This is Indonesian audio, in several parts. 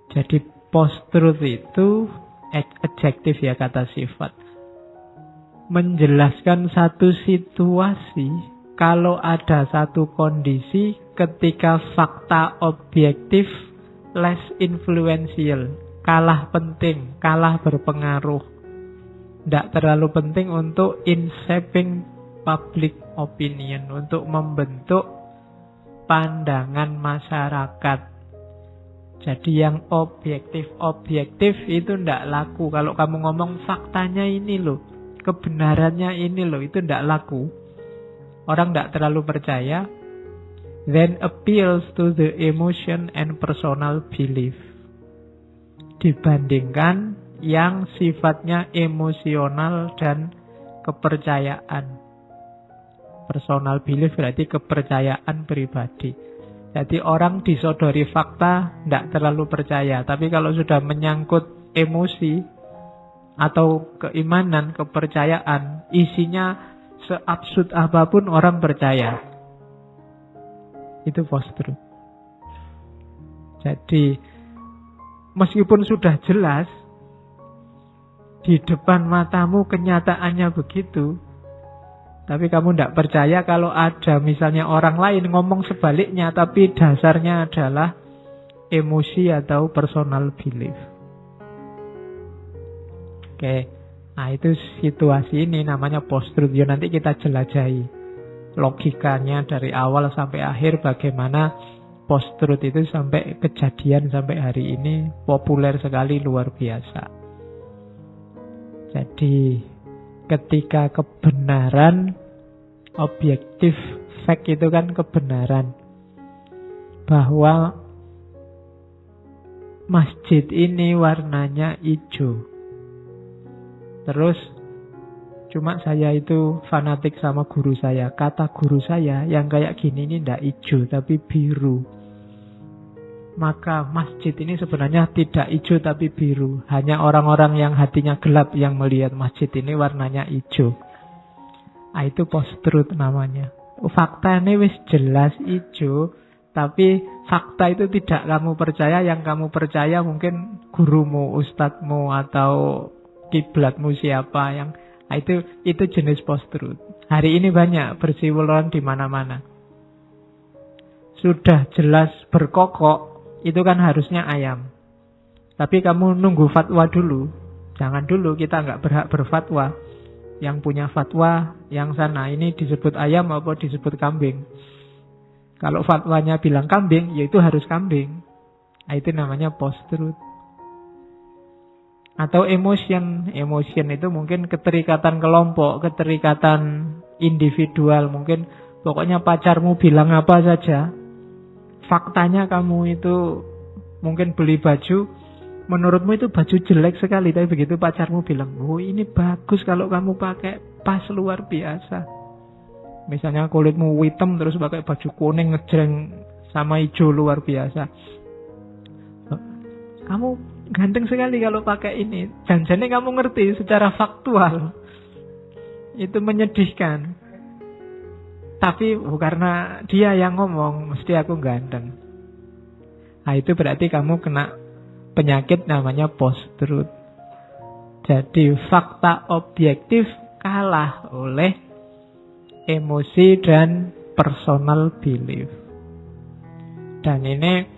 Jadi post-truth itu adjektif ya, kata sifat. Menjelaskan satu situasi kalau ada satu kondisi ketika fakta objektif less influential, kalah penting, kalah berpengaruh, tidak terlalu penting untuk in shaping public opinion, untuk membentuk pandangan masyarakat. Jadi yang objektif itu tidak laku. Kalau kamu ngomong faktanya ini loh, kebenarannya ini loh, itu tidak laku. Orang tidak terlalu percaya. Then appeals to the emotion and personal belief. Dibandingkan yang sifatnya emosional dan kepercayaan. Personal belief berarti kepercayaan pribadi. Jadi orang disodori fakta tidak terlalu percaya. Tapi kalau sudah menyangkut emosi atau keimanan, kepercayaan, isinya seabsurd apapun orang percaya. Itu post-truth. Jadi meskipun sudah jelas di depan matamu kenyataannya begitu, tapi kamu tidak percaya kalau ada misalnya orang lain ngomong sebaliknya, tapi dasarnya adalah emosi atau personal belief. Oke, nah itu situasi ini namanya post-truth. Ya, nanti kita jelajahi logikanya dari awal sampai akhir, bagaimana post-truth itu sampai kejadian sampai hari ini populer sekali, luar biasa. Jadi ketika kebenaran objektif, fact itu kan kebenaran, bahwa masjid ini warnanya hijau. Terus cuma saya itu fanatik sama guru saya. Kata guru saya yang kayak gini ini tidak hijau tapi biru. Maka masjid ini sebenarnya tidak hijau tapi biru. Hanya orang-orang yang hatinya gelap yang melihat masjid ini warnanya hijau. Nah, itu post-truth namanya. Fakta ini wis jelas hijau, tapi fakta itu tidak kamu percaya. Yang kamu percaya mungkin gurumu, ustadzmu, atau kiblatmu siapa yang... Nah, itu jenis post-truth. Hari ini banyak berseliweran di mana-mana. Sudah jelas berkokok, itu kan harusnya ayam. Tapi kamu nunggu fatwa dulu. Jangan dulu, kita nggak berhak berfatwa. Yang punya fatwa yang sana ini disebut ayam apa disebut kambing. Kalau fatwanya bilang kambing, ya itu harus kambing. Nah, itu namanya post-truth. Atau emotion. Emotion itu mungkin keterikatan kelompok, keterikatan individual. Mungkin pokoknya pacarmu bilang apa saja, faktanya kamu itu mungkin beli baju, menurutmu itu baju jelek sekali, tapi begitu pacarmu bilang, oh ini bagus kalau kamu pakai, pas luar biasa. Misalnya kulitmu hitam terus pakai baju kuning ngejreng sama hijau luar biasa. Kamu ganteng sekali kalau pakai ini. Jangan-jangan kamu ngerti secara faktual. Itu menyedihkan. Tapi karena dia yang ngomong, mesti aku ganteng. Nah, itu berarti kamu kena penyakit namanya post-truth. Jadi fakta objektif kalah oleh emosi dan personal belief. Dan ini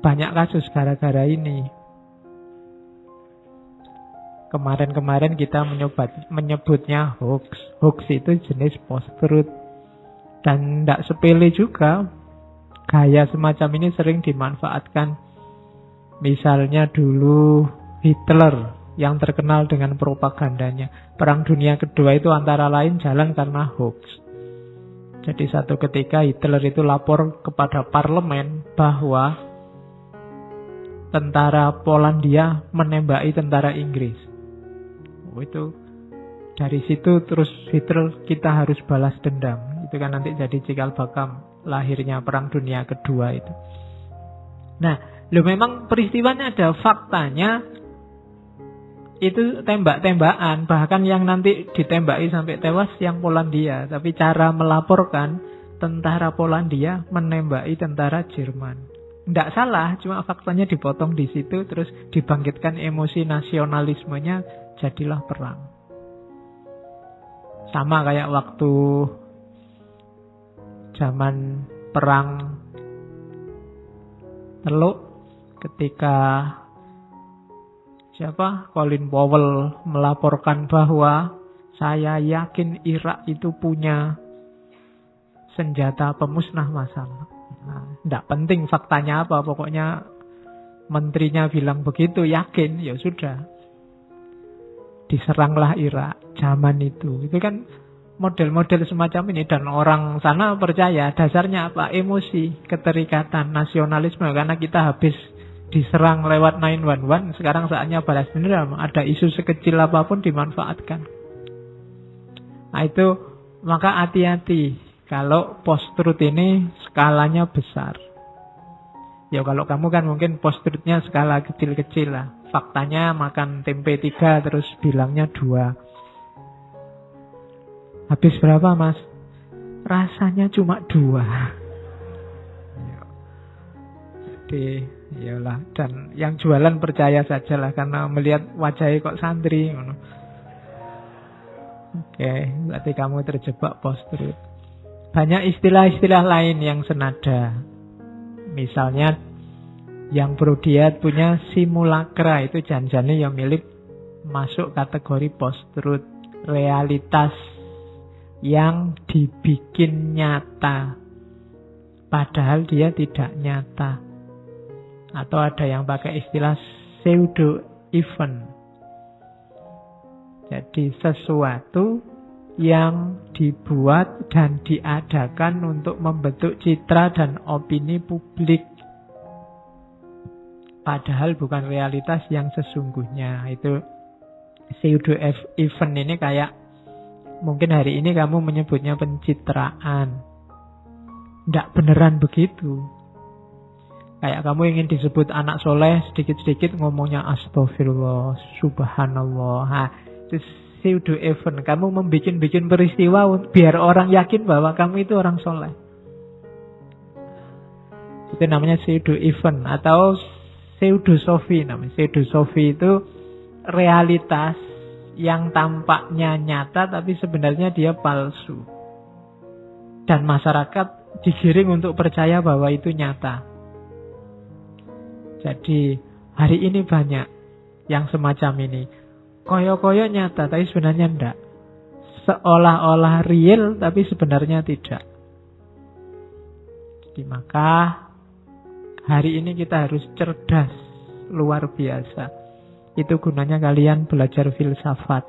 banyak kasus gara-gara ini. Kemarin-kemarin kita menyebutnya hoax. Hoax itu jenis post-truth. Dan tidak sepele juga. Gaya semacam ini sering dimanfaatkan. Misalnya dulu Hitler yang terkenal dengan propagandanya. Perang Dunia Kedua itu antara lain jalan karena hoax. Jadi satu ketika Hitler itu lapor kepada parlemen bahwa tentara Polandia menembaki tentara Inggris. Itu dari situ terus Hitler kita harus balas dendam. Itu kan nanti jadi cikal bakal lahirnya Perang Dunia Kedua itu. Nah, memang peristiwanya ada, faktanya itu tembak-tembakan, bahkan yang nanti ditembaki sampai tewas yang Polandia, tapi cara melaporkan tentara Polandia menembaki tentara Jerman. Nggak salah, cuma faktanya dipotong di situ, terus dibangkitkan emosi nasionalismenya, jadilah perang. Sama kayak waktu zaman perang Teluk, ketika Colin Powell melaporkan bahwa saya yakin Irak itu punya senjata pemusnah massal. Nah, tidak penting faktanya apa, pokoknya menterinya bilang begitu, yakin, ya sudah. Diseranglah Irak zaman itu. Itu kan model-model semacam ini, dan orang sana percaya. Dasarnya apa? Emosi, keterikatan, nasionalisme. Karena kita habis diserang lewat 911, sekarang saatnya balas dendam. Ada isu sekecil apapun dimanfaatkan. Nah itu, maka hati-hati kalau post-truth ini skalanya besar. Ya kalau kamu kan mungkin post-truthnya skala kecil-kecil lah. Faktanya makan tempe 3 terus bilangnya 2. Habis berapa mas? Rasanya cuma 2. Jadi yalah. Dan yang jualan percaya sajalah, karena melihat wajahnya kok santri. Oke, berarti kamu terjebak post-truth. Banyak istilah-istilah lain yang senada. Misalnya yang Brodiat punya simulakra, itu janjane yang milik masuk kategori post-truth. Realitas yang dibikin nyata, padahal dia tidak nyata. Atau ada yang pakai istilah pseudo-event. Jadi sesuatu yang dibuat dan diadakan untuk membentuk citra dan opini publik, padahal bukan realitas yang sesungguhnya. Itu pseudo event ini kayak mungkin hari ini kamu menyebutnya pencitraan, tidak beneran begitu. Kayak kamu ingin disebut anak soleh, sedikit-sedikit ngomongnya astagfirullah, subhanallah. Nah, itu pseudo event. Kamu membikin peristiwa biar orang yakin bahwa kamu itu orang soleh. Itu namanya pseudo event atau pseudosofi namanya. Pseudosofi itu realitas yang tampaknya nyata tapi sebenarnya dia palsu. Dan masyarakat digiring untuk percaya bahwa itu nyata. Jadi hari ini banyak yang semacam ini. Koyo-koyo nyata, tapi sebenarnya enggak. Seolah-olah real, tapi sebenarnya tidak. Jadi maka hari ini kita harus cerdas, luar biasa. Itu gunanya kalian belajar filsafat.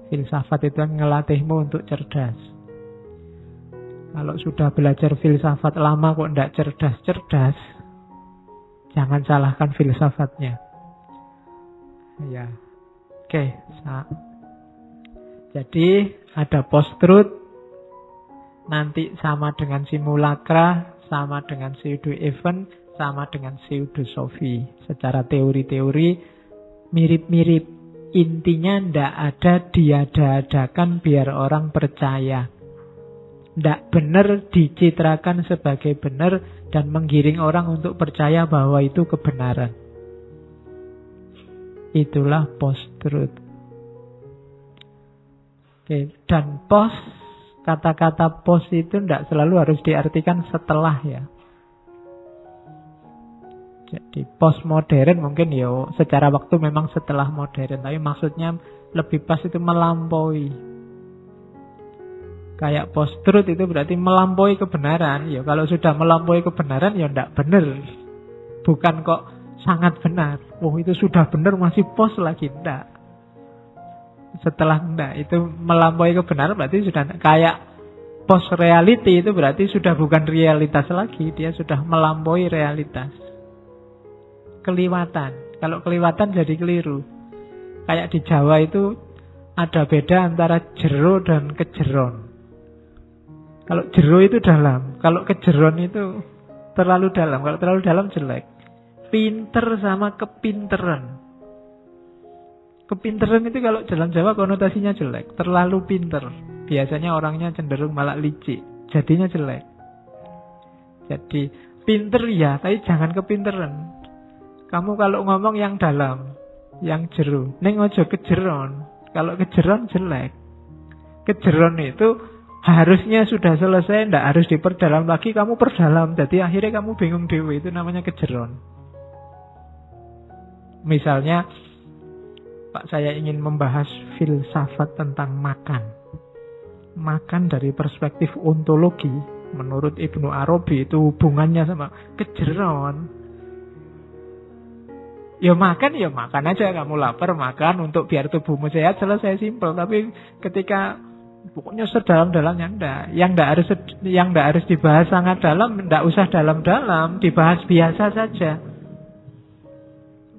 Filsafat itu ngelatihmu untuk cerdas. Kalau sudah belajar filsafat lama kok enggak cerdas-cerdas, jangan salahkan filsafatnya. Ya, oke. Jadi ada post-truth, nanti sama dengan simulakra, sama dengan pseudo-event, sama dengan pseudosofi. Secara teori-teori mirip-mirip. Intinya ndak ada diada-adakan biar orang percaya. Ndak benar dicitrakan sebagai benar dan menggiring orang untuk percaya bahwa itu kebenaran. Itulah post-truth. Oke, dan post, kata-kata post itu tidak selalu harus diartikan setelah ya. Jadi postmodern mungkin ya secara waktu memang setelah modern, tapi maksudnya lebih pas itu melampaui. Kayak post-truth itu berarti melampaui kebenaran. Ya kalau sudah melampaui kebenaran ya tidak benar. Bukan kok sangat benar. Oh itu sudah benar masih post lagi. Tidak. Setelah tidak. Itu melampaui kebenaran berarti sudah kayak post reality itu berarti sudah bukan realitas lagi. Dia sudah melampaui realitas. Keliwatan. Kalau keliwatan jadi keliru. Kayak di Jawa itu ada beda antara jero dan kejeron. Kalau jero itu dalam. Kalau kejeron itu terlalu dalam. Kalau terlalu dalam jelek. Pinter sama kepinteran. Kepinteran itu kalau dalam Jawa konotasinya jelek. Terlalu pinter. Biasanya orangnya cenderung malah licik. Jadinya jelek. Jadi Pinter ya, tapi jangan kepinteran. Kamu kalau ngomong yang dalam, yang jero. Ning ojo kejeron. Kalau kejeron jelek. Kejeron itu harusnya sudah selesai, ndak harus diperdalam lagi, kamu perdalam. Jadi akhirnya kamu bingung dewe, itu namanya kejeron. Misalnya, Pak, saya ingin membahas filsafat tentang makan. Makan dari perspektif ontologi, menurut Ibnu Arabi itu hubungannya sama kejeron. Ya makan aja, kamu lapar makan untuk biar tubuhmu sehat, selesai, simpel. Tapi ketika pokoknya sedalam-dalamnya enggak. Yang enggak harus dibahas sangat dalam, enggak usah dalam-dalam, dibahas biasa saja.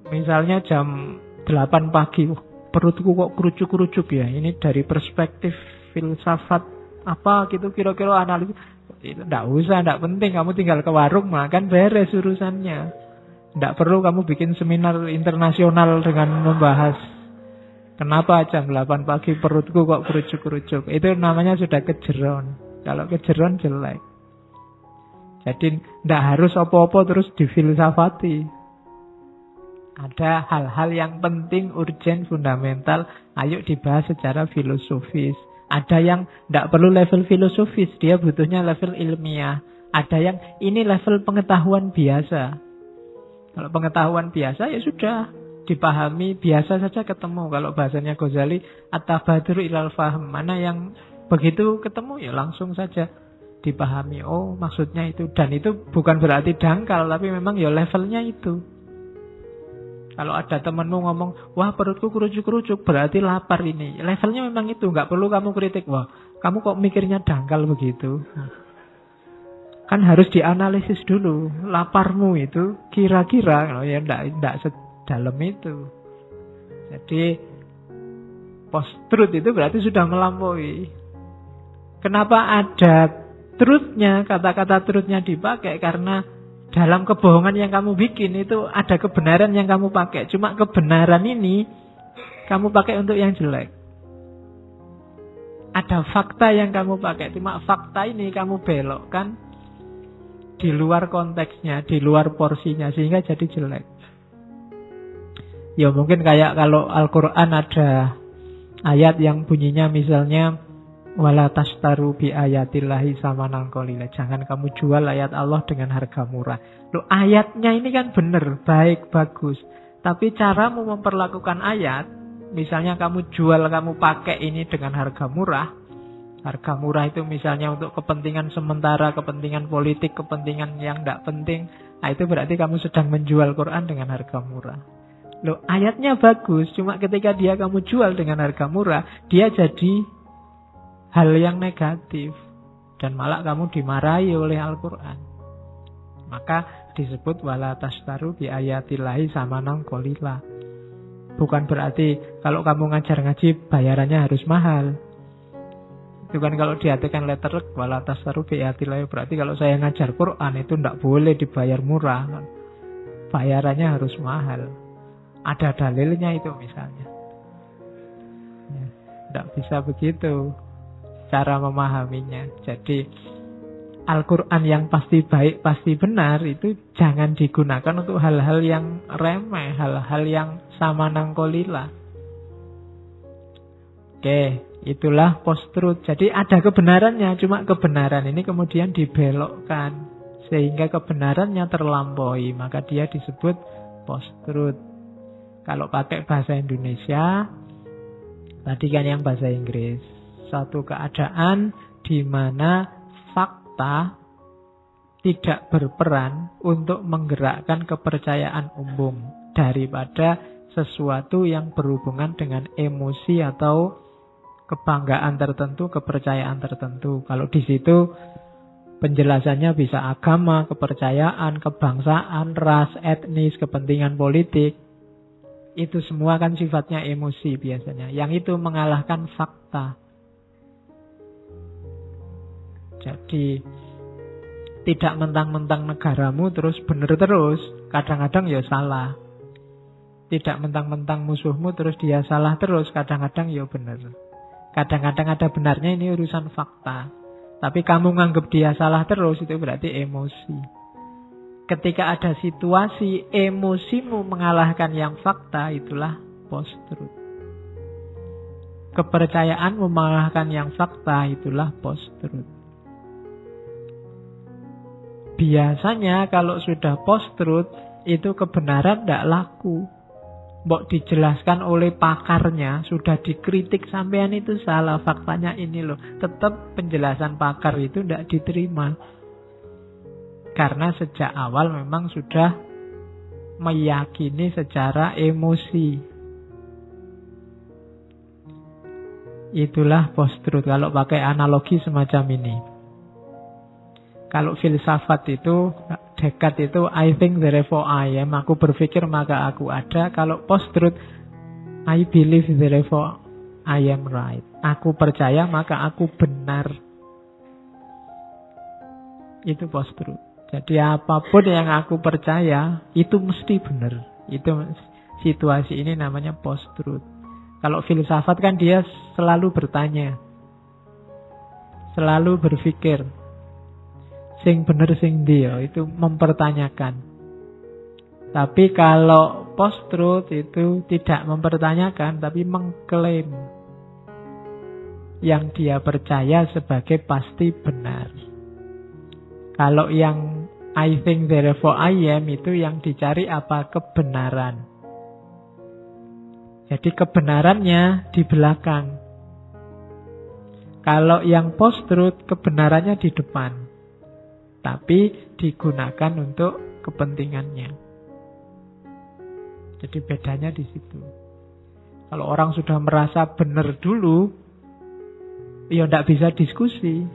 Misalnya jam 8 pagi, perutku kok kerucuk-kerucuk ya. Ini dari perspektif filsafat apa gitu, kira-kira analisis. Itu enggak usah, enggak penting. Kamu tinggal ke warung makan, beres urusannya. Enggak perlu kamu bikin seminar internasional dengan membahas kenapa jam 8 pagi perutku kok kerucuk-kerucuk. Itu namanya sudah kejeron. Kalau kejeron jelek. Jadi tidak harus apa-apa terus difilsafati. Ada hal-hal yang penting, urgen, fundamental. Ayo dibahas secara filosofis. Ada yang tidak perlu level filosofis. Dia butuhnya level ilmiah. Ada yang ini level pengetahuan biasa. Kalau pengetahuan biasa ya sudah. Dipahami, biasa saja ketemu. Kalau bahasanya Ghazali, at-tabaduru ilal fahm. Mana yang begitu ketemu ya langsung saja dipahami. Oh maksudnya itu. Dan itu bukan berarti dangkal, tapi memang ya levelnya itu. Kalau ada temenmu ngomong, wah perutku kerucuk-kerucuk, berarti lapar ini. Levelnya memang itu, nggak perlu kamu kritik. Wah kamu kok mikirnya dangkal begitu. Kan harus dianalisis dulu. Laparmu itu kira-kira, ya enggak dalam itu. Jadi post-truth itu berarti sudah melampaui. Kenapa ada truth-nya, kata-kata truth-nya dipakai? Karena dalam kebohongan yang kamu bikin itu ada kebenaran yang kamu pakai. Cuma kebenaran ini kamu pakai untuk yang jelek. Ada fakta yang kamu pakai. Cuma fakta ini kamu belokkan di luar konteksnya, di luar porsinya, sehingga jadi jelek. Ya mungkin kayak kalau Al-Quran ada ayat yang bunyinya misalnya wala tastaru bi ayatillahi samanan qalila. Jangan kamu jual ayat Allah dengan harga murah. Loh, ayatnya ini kan benar, baik, bagus. Tapi caramu memperlakukan ayat, misalnya kamu jual, kamu pakai ini dengan harga murah. Harga murah itu misalnya untuk kepentingan sementara, kepentingan politik, kepentingan yang tidak penting. Nah, itu berarti kamu sedang menjual Quran dengan harga murah. Loh, ayatnya bagus, cuma ketika dia kamu jual dengan harga murah, dia jadi hal yang negatif. Dan malah kamu dimarahi oleh Al-Quran. Maka disebut wala tastaru bi ayatillahi samanan qalila. Bukan berarti kalau kamu ngajar ngaji bayarannya harus mahal. Itu kan kalau diartikan letter wala tastaru bi ayatillahi, berarti kalau saya ngajar Quran itu tidak boleh dibayar murah. Bayarannya harus mahal. Ada dalilnya itu misalnya. Ya, tidak bisa begitu cara memahaminya. Jadi Al-Quran yang pasti baik, pasti benar itu jangan digunakan untuk hal-hal yang remeh, hal-hal yang samanang qalila. Oke, itulah post-truth. Jadi ada kebenarannya, cuma kebenaran ini kemudian dibelokkan sehingga kebenarannya terlampaui, maka dia disebut post-truth. Kalau pakai bahasa Indonesia, tadi kan yang bahasa Inggris. Suatu keadaan di mana fakta tidak berperan untuk menggerakkan kepercayaan umum daripada sesuatu yang berhubungan dengan emosi atau kebanggaan tertentu, kepercayaan tertentu. Kalau di situ penjelasannya bisa agama, kepercayaan, kebangsaan, ras, etnis, kepentingan politik. Itu semua kan sifatnya emosi biasanya. Yang itu mengalahkan fakta. Jadi tidak mentang-mentang negaramu terus benar terus. Kadang-kadang ya salah. Tidak mentang-mentang musuhmu terus dia salah terus. Kadang-kadang ya benar. Kadang-kadang ada benarnya, ini urusan fakta. Tapi kamu nganggap dia salah terus, itu berarti emosi. Ketika ada situasi emosimu mengalahkan yang fakta, itulah post-truth. Kepercayaanmu mengalahkan yang fakta, itulah post-truth. Biasanya kalau sudah post-truth, itu kebenaran tidak laku. Mbok dijelaskan oleh pakarnya, sudah dikritik sampean itu salah, faktanya ini loh. Tetap penjelasan pakar itu tidak diterima. Karena sejak awal memang sudah meyakini secara emosi. Itulah post-truth kalau pakai analogi semacam ini. Kalau filsafat itu, Descartes itu, I think therefore I am. Aku berpikir maka aku ada. Kalau post-truth, I believe therefore I am right. Aku percaya maka aku benar. Itu post-truth. Jadi apapun yang aku percaya, itu mesti benar. Itu situasi ini namanya post-truth. Kalau filsafat kan dia selalu bertanya. Selalu berpikir. Sing bener sing dia, itu mempertanyakan. Tapi kalau post-truth itu tidak mempertanyakan, tapi mengklaim yang dia percaya sebagai pasti benar. Kalau yang I think therefore I am, itu yang dicari apa? Kebenaran. Jadi kebenarannya di belakang. Kalau yang post-truth, kebenarannya di depan. Tapi digunakan untuk kepentingannya. Jadi bedanya di situ. Kalau orang sudah merasa benar dulu, ya tidak bisa diskusi.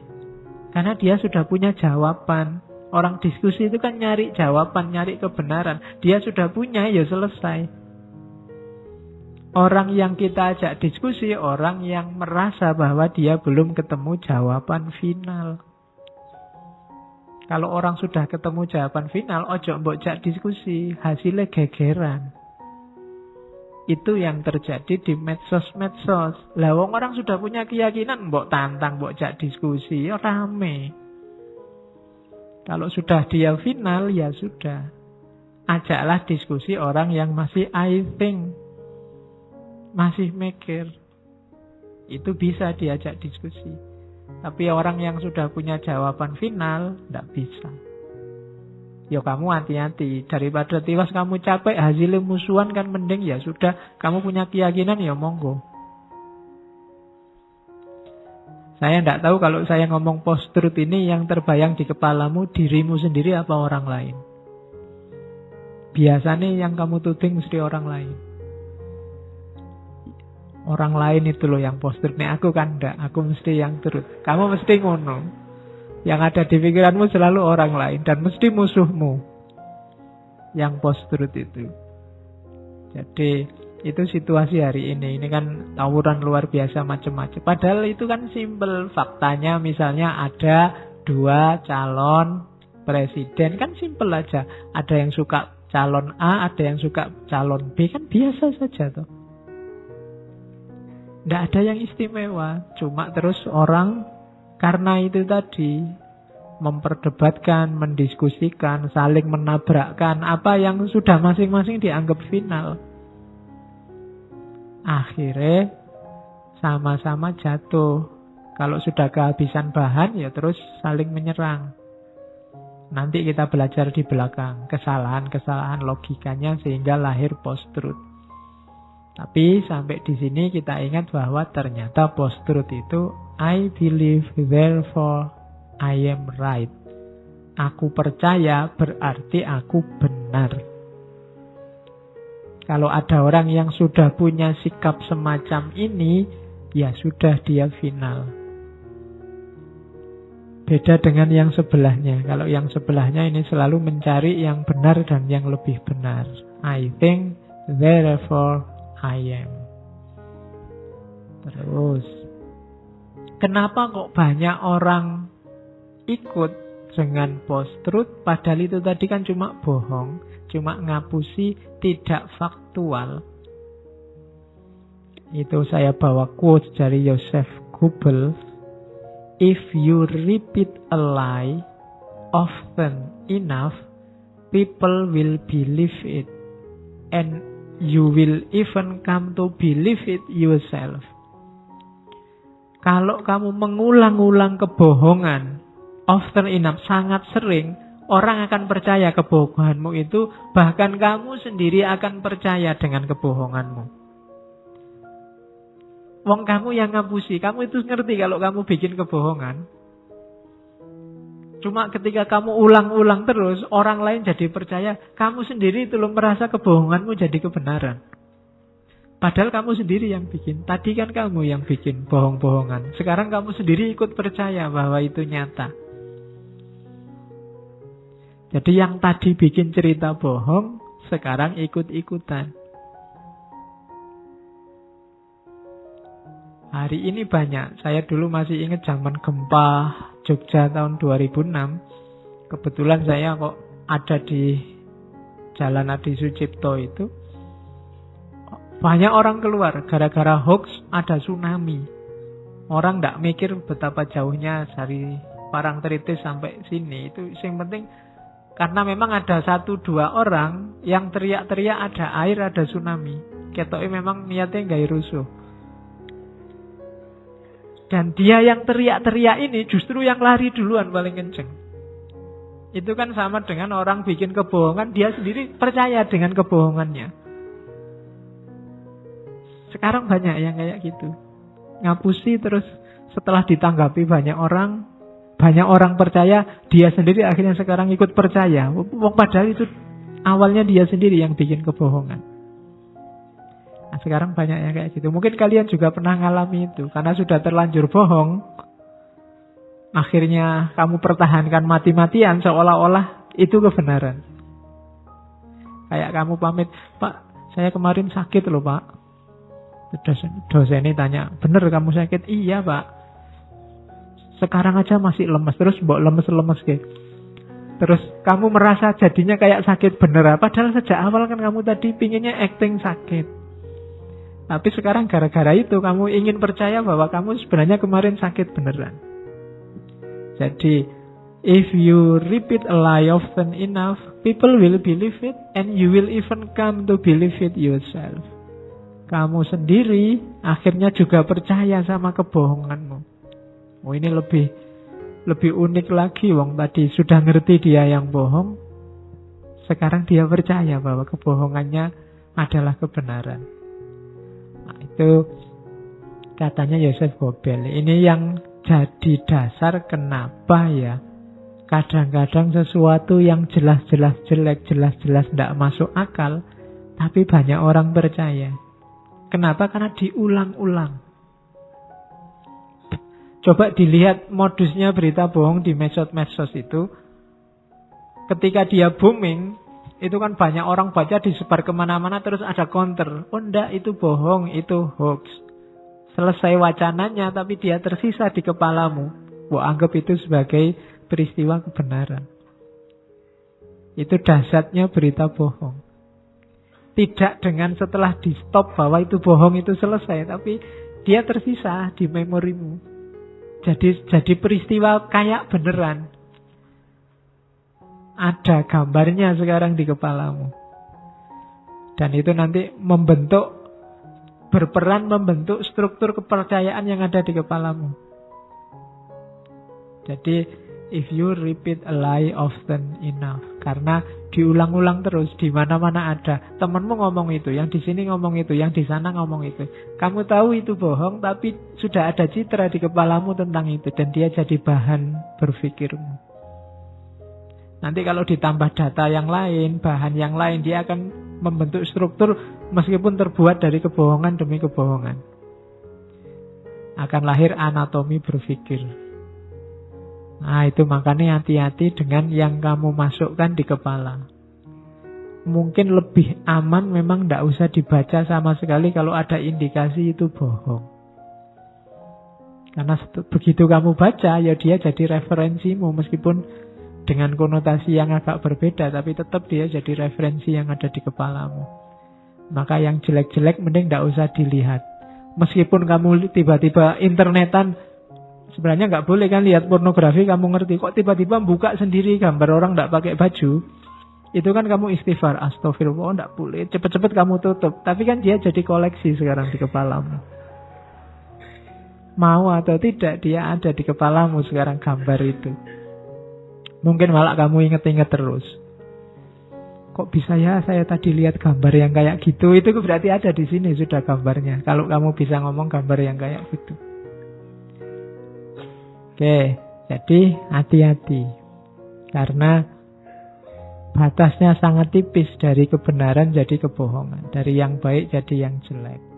Karena dia sudah punya jawaban. Orang diskusi itu kan nyari jawaban, nyari kebenaran. Dia sudah punya, ya selesai. Orang yang kita ajak diskusi, orang yang merasa bahwa dia belum ketemu jawaban final. Kalau orang sudah ketemu jawaban final, ojo mbok jak diskusi, hasilnya gegeran. Itu yang terjadi di medsos-medsos. Lah wong orang sudah punya keyakinan, mbok tantang, mbok jak diskusi, ya rame. Kalau sudah dia final, ya sudah. Ajaklah diskusi orang yang masih I think, masih mikir. Itu bisa diajak diskusi. Tapi orang yang sudah punya jawaban final, tidak bisa. Ya kamu hati-hati. Daripada tiwas kamu capek, hasilnya musuhan kan mending ya sudah. Kamu punya keyakinan ya monggo. Saya tidak tahu kalau saya ngomong post-truth ini yang terbayang di kepalamu, dirimu sendiri apa orang lain. Biasanya yang kamu tuding mesti orang lain. Orang lain itu loh yang post-truth. Nih aku kan enggak, aku mesti yang truth. Kamu mesti ngono. Yang ada di pikiranmu selalu orang lain dan mesti musuhmu. Yang post-truth itu. Jadi itu situasi hari ini. Ini kan tawuran luar biasa macam-macam. Padahal itu kan simpel. Faktanya misalnya ada 2 calon presiden. Kan simpel aja. Ada yang suka calon A, ada yang suka calon B. Kan biasa saja toh. Tidak ada yang istimewa. Cuma terus orang karena itu tadi memperdebatkan, mendiskusikan, saling menabrakkan apa yang sudah masing-masing dianggap final. Akhirnya sama-sama jatuh. Kalau sudah kehabisan bahan ya terus saling menyerang. Nanti kita belajar di belakang kesalahan-kesalahan logikanya sehingga lahir post-truth. Tapi sampai di sini kita ingat bahwa ternyata post-truth itu I believe therefore I am right. Aku percaya berarti aku benar. Kalau ada orang yang sudah punya sikap semacam ini, ya sudah dia final. Beda dengan yang sebelahnya. Kalau yang sebelahnya ini selalu mencari yang benar dan yang lebih benar. I think therefore I am. Terus, kenapa kok banyak orang ikut dengan post-truth, padahal itu tadi kan cuma bohong, cuma ngapusi, tidak faktual. Itu saya bawa quote dari Joseph Goebbels. If you repeat a lie often enough, people will believe it. And you will even come to believe it yourself. Kalau kamu mengulang-ulang kebohongan, often enough, sangat sering, orang akan percaya kebohonganmu itu, bahkan kamu sendiri akan percaya dengan kebohonganmu. Wong kamu yang ngapusi, kamu itu ngerti kalau kamu bikin kebohongan. Cuma ketika kamu ulang-ulang terus, orang lain jadi percaya, kamu sendiri itu loh merasa kebohonganmu jadi kebenaran. Padahal kamu sendiri yang bikin. Tadi kan kamu yang bikin bohong-bohongan. Sekarang kamu sendiri ikut percaya bahwa itu nyata. Jadi yang tadi bikin cerita bohong, sekarang ikut-ikutan. Hari ini banyak. Saya dulu masih ingat zaman gempa Jogja tahun 2006. Kebetulan saya kok ada di Jalan Adi Sucipto itu. Banyak orang keluar gara-gara hoax ada tsunami. Orang tidak mikir betapa jauhnya dari Parangtritis sampai sini. Itu yang penting karena memang ada 1-2 orang yang teriak-teriak ada air, ada tsunami. Ketoknya memang niatnya nggak rusuh. Dan dia yang teriak-teriak ini justru yang lari duluan paling kenceng. Itu kan sama dengan orang bikin kebohongan, dia sendiri percaya dengan kebohongannya. Sekarang banyak yang kayak gitu. Ngapusi terus setelah ditanggapi banyak orang percaya, dia sendiri akhirnya sekarang ikut percaya. Padahal itu awalnya dia sendiri yang bikin kebohongan. Nah, sekarang banyak yang kayak gitu. Mungkin kalian juga pernah ngalami itu. Karena sudah terlanjur bohong, akhirnya kamu pertahankan mati-matian seolah-olah itu kebenaran. Kayak kamu pamit, "Pak, saya kemarin sakit loh Pak." Dosennya tanya, "Bener kamu sakit?" "Iya Pak, sekarang aja masih lemes." Terus mbok lemes-lemes ke. Terus kamu merasa jadinya kayak sakit beneran. Padahal sejak awal kan kamu tadi pinginnya acting sakit. Tapi sekarang gara-gara itu kamu ingin percaya bahwa kamu sebenarnya kemarin sakit beneran. Jadi if you repeat a lie often enough, people will believe it and you will even come to believe it yourself. Kamu sendiri akhirnya juga percaya sama kebohonganmu. Oh, ini lebih unik lagi. Wong tadi sudah ngerti dia yang bohong, sekarang dia percaya bahwa kebohongannya adalah kebenaran. Nah, itu katanya Joseph Goebbels. Ini yang jadi dasar kenapa ya kadang-kadang sesuatu yang jelas-jelas jelek, jelas-jelas tidak masuk akal, tapi banyak orang percaya. Kenapa? Karena diulang-ulang. Coba dilihat modusnya berita bohong di medsos itu. Ketika dia booming, itu kan banyak orang baca, disebar kemana-mana, terus ada counter. Oh enggak, itu bohong, itu hoax. Selesai wacananya, tapi dia tersisa di kepalamu. Wah, anggap itu sebagai peristiwa kebenaran. Itu dahsyatnya berita bohong. Tidak dengan setelah di stop bahwa itu bohong itu selesai, tapi dia tersisa di memorimu. Jadi peristiwa kayak beneran. Ada gambarnya sekarang di kepalamu. Dan itu nanti berperan membentuk struktur kepercayaan yang ada di kepalamu. Jadi if you repeat a lie often enough, karena diulang-ulang terus, di mana-mana ada. Temanmu ngomong itu, yang di sini ngomong itu, yang di sana ngomong itu. Kamu tahu itu bohong, tapi sudah ada citra di kepalamu tentang itu, dan dia jadi bahan berpikirmu. Nanti kalau ditambah data yang lain, bahan yang lain, dia akan membentuk struktur meskipun terbuat dari kebohongan demi kebohongan. Akan lahir anatomi berpikir. Nah, itu makanya hati-hati dengan yang kamu masukkan di kepala. Mungkin lebih aman memang tidak usah dibaca sama sekali kalau ada indikasi itu bohong. Karena begitu kamu baca, ya dia jadi referensimu. Meskipun dengan konotasi yang agak berbeda, tapi tetap dia jadi referensi yang ada di kepalamu. Maka yang jelek-jelek mending tidak usah dilihat. Meskipun kamu tiba-tiba internetan, sebenarnya nggak boleh kan lihat pornografi, kamu ngerti. Kok tiba-tiba buka sendiri gambar orang nggak pakai baju? Itu kan kamu istighfar, astagfirullah, enggak boleh. Cepet-cepet kamu tutup. Tapi kan dia jadi koleksi sekarang di kepalamu. Mau atau tidak, dia ada di kepalamu sekarang gambar itu. Mungkin malah kamu inget-inget terus. Kok bisa ya saya tadi lihat gambar yang kayak gitu? Itu berarti ada di sini sudah gambarnya. Kalau kamu bisa ngomong gambar yang kayak gitu. Oke, jadi hati-hati. Karena batasnya sangat tipis dari kebenaran jadi kebohongan. Dari yang baik jadi yang jelek.